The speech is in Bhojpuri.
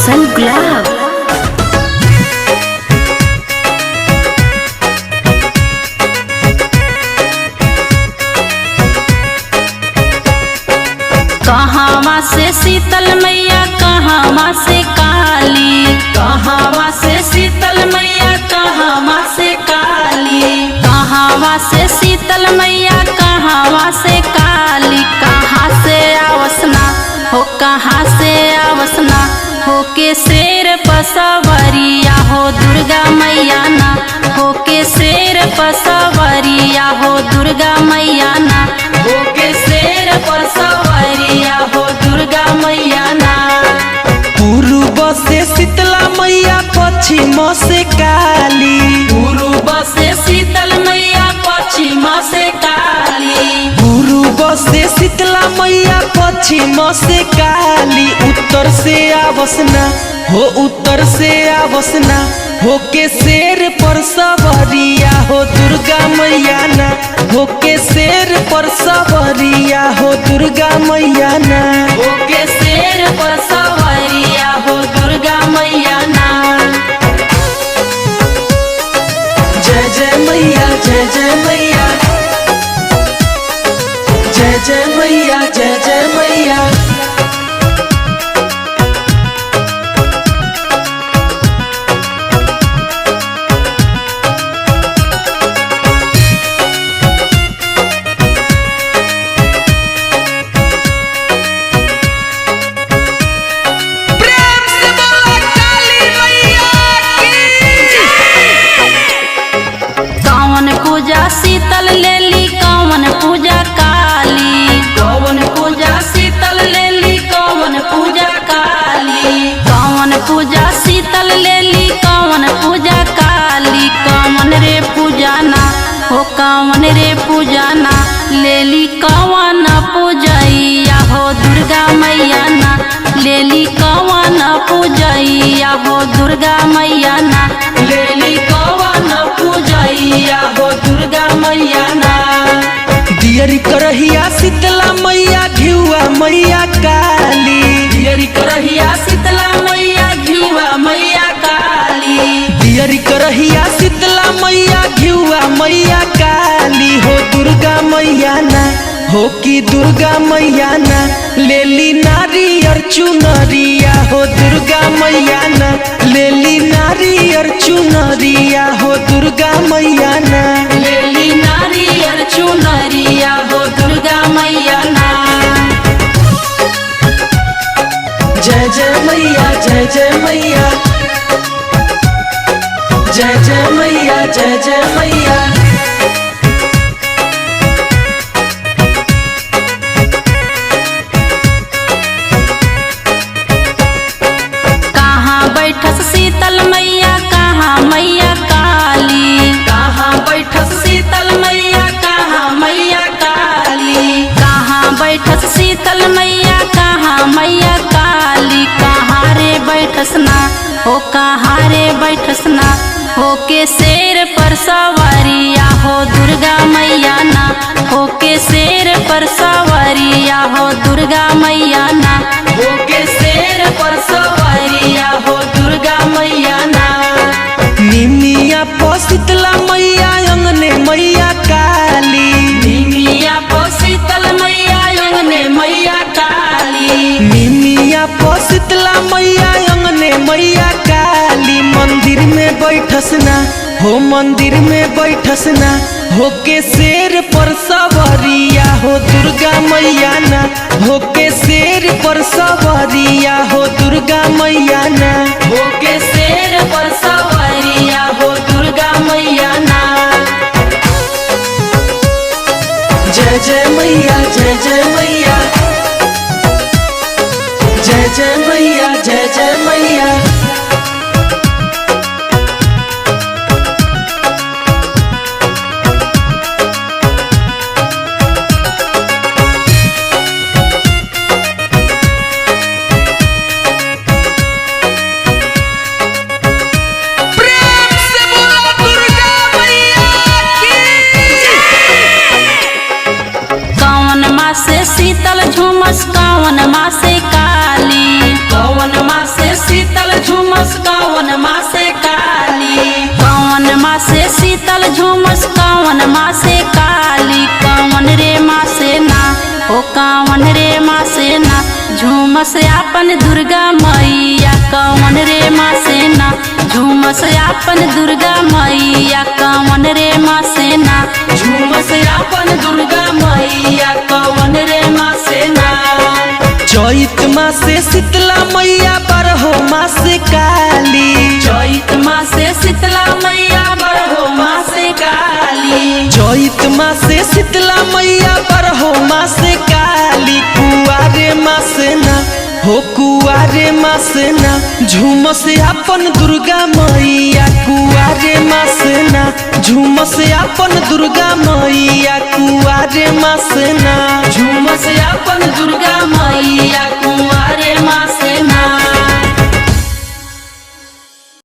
कौशल गुलाब। कहावा से शीतल मैया कहावा से काली, कहावा से शीतल मैया कहावा से काली, कहावा से शीतल मैया कहावा से काली। कहाँ से आवसना हो, कहाँ से आवसना हो के शेर पसवरिया हो दुर्गा मैया ना, हो के शेर पसवरिया हो दुर्गा मैया ना, हो के शेर पसवरिया हो दुर्गा मैया ना। पूर्व से शीतला मैया पश्चिम से काली, पूर्व से शीतल मैया पश्चिम से काली, पूर्व से शीतला मैया पश्चिम से काली। उत्तर से आवसना हो, उत्तर से आवसना हो के शेर पर सवरिया हो दुर्गा मैया ना, हो के शेर पर सवरिया हो दुर्गा मैया ना, हो के शेर पर सवरिया हो दुर्गा मैया ना। जय जय मैया, जय जय मैया, जय जय मैया, जय जय मैया। शीतल लेली कौन पूजा काली, कौन पूजा शीतल लेली कौन पूजा काली, कौन पूजा शीतल लेली कौन पूजा काली। कौन रे पूजाना हो, कौन रे पूजाना लेली कौन पूजैया हो दुर्गा मैया ना, लेली कौन पूजैया हो दुर्गा मैया ना, लेली कौन पूजैया हो दुर्गा मैया ना। दियरी करहिया शीतला मैया घिउआ मैया काली, दियरी करहिया शीतला मैया घिउआ मैया काली, दियरी करहिया शीतला मैया घिउआ मैया काली। हो दुर्गा मैया ना, हो कि दुर्गा मैया ना लेली नारियर चुनरिया हो दुर्गा मैया ना, लेली नारियर चुनरिया हो दुर्गा मैया ना, लेली नारियर चुनरिया हो दुर्गा मैया ना। जय जय मैया, जय जय मैया, जय जय मैया, जय जय मैया। बैठस शीतल मैया कहाँ मैया काली, कहाँ बैठस शीतल मैया कहाँ मैया काली, कहाँ बैठस शीतल मैया कहाँ मैया काली। कहाँ रे बैठस ना हो, कहाँ रे बैठस ना हो के शेर पर सवरिया हो दुर्गा मैया ना, हो के शेर पर सवरिया हो दुर्गा मैया ना, हो के शेर पर सवरिया हो दुर्गा मैया ना। निमिया पर शीतला मैया अंगने मैया काली, निमिया पर शीतल मैया अंगने मैया काली, निमिया पर शीतला मैया अंगने मैया काली। मंदिर में बैठसना हो, मंदिर में बैठसना हो के शेर पर सवरिया हो दुर्गा मैया ना, हो के शेर पर सवरिया हो दुर्गा मैया ना, हो के शेर पर सवरिया हो दुर्गा मैया ना। जय जय मैया, जय जय मैया, जय जय मैया, जय जय मैया। शीतल झुमस कौन माँ से काली, कौन कौन माँ से शीतल झुमस कौन माँ से काली कौन माँ से शीतल झुमस कौन माँ से काली कौन रे माँ से ना ओ कौन रे माँ से ना झुमस आपन दुर्गा मैया कौन रे माँ से ना झुमस आपन दुर्गा मैया कौन रे माँ से ना झुमस आपन दुर्गा मैया कौन रे माँ से ना चैत माँ से शीतला मैया बरहो माँ से काली चैत माँ से शीतला मैया बरहो माँ से काली चैत माँ से शीतला मैया बरहो माँ से काली कुआरे माँ से ना हो कुआरे माँ से ना झुमस आपन दुर्गा मैया कुआरे माँ से ना झुमस आपन दुर्गा मैया कुआरे माँ से ना झुमस आपन दुर्गा